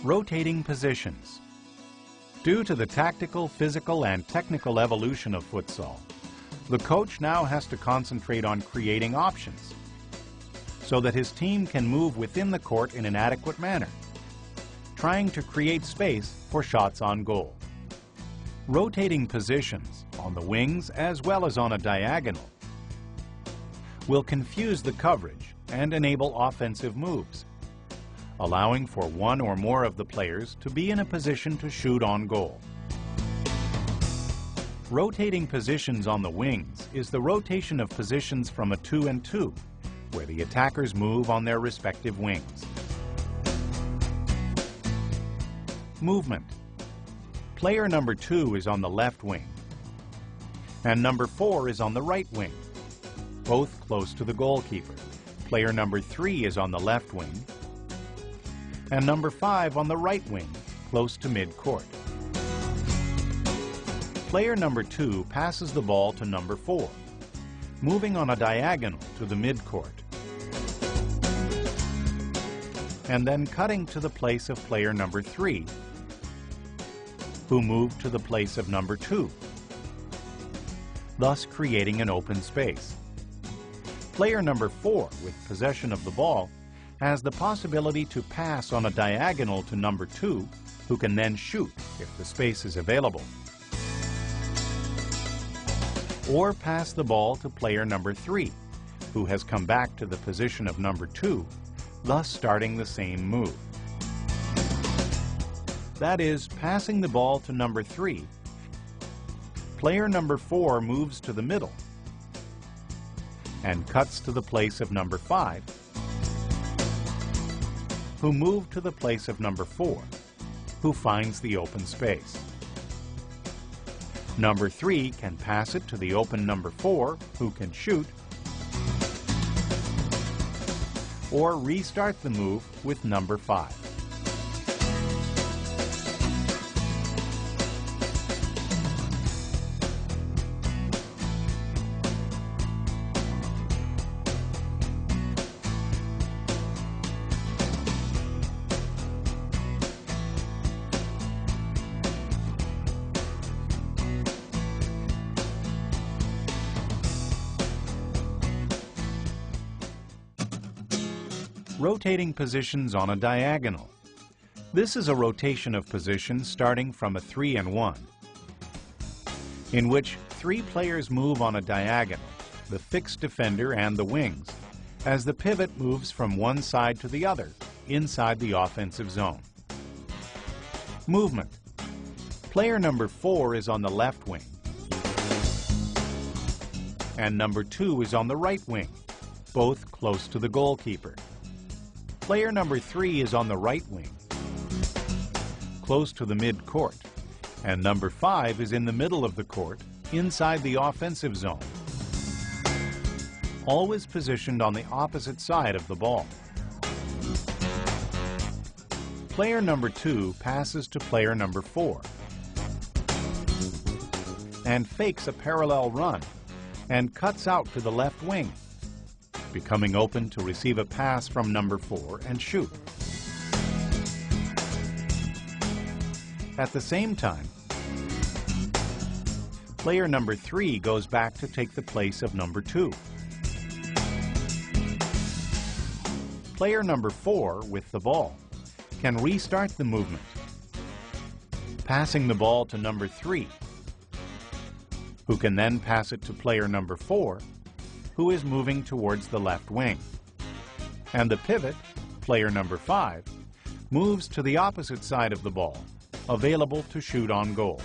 Rotating positions. Due to the tactical, physical, and technical evolution of futsal, the coach now has to concentrate on creating options so that his team can move within the court in an adequate manner, trying to create space for shots on goal. Rotating positions on the wings as well as on a diagonal will confuse the coverage and enable offensive moves, allowing for one or more of the players to be in a position to shoot on goal. Rotating positions on the wings is the rotation of positions from a 2-and-2, where the attackers move on their respective wings. Movement. Player number 2 is on the left wing, and number 4 is on the right wing, both close to the goalkeeper. Player number 3 is on the left wing, and number 5 on the right wing, close to mid-court. Player number 2 passes the ball to number 4, moving on a diagonal to the mid-court, and then cutting to the place of player number 3, who moved to the place of number 2, thus creating an open space. Player number 4, with possession of the ball, has the possibility to pass on a diagonal to number 2, who can then shoot if the space is available, or pass the ball to player number 3, who has come back to the position of number 2, thus starting the same move. That is, passing the ball to number 3, player number 4 moves to the middle and cuts to the place of number 5, who moved to the place of number 4, who finds the open space. Number 3 can pass it to the open number 4, who can shoot, or restart the move with number 5. Rotating positions on a diagonal. This is a rotation of positions starting from a 3-and-1, in which 3 players move on a diagonal, the fixed defender and the wings, as the pivot moves from one side to the other inside the offensive zone. Movement. Player number 4 is on the left wing, and number 2 is on the right wing, both close to the goalkeeper. Player number 3 is on the right wing, close to the mid-court, and number 5 is in the middle of the court, inside the offensive zone, always positioned on the opposite side of the ball. Player number 2 passes to player number 4 and fakes a parallel run and cuts out to the left wing, becoming open to receive a pass from number 4 and shoot. At the same time, player number 3 goes back to take the place of number 2. Player number 4, with the ball, can restart the movement, passing the ball to number 3, who can then pass it to player number 4, who is moving towards the left wing. And the pivot, player number 5, moves to the opposite side of the ball, available to shoot on goal.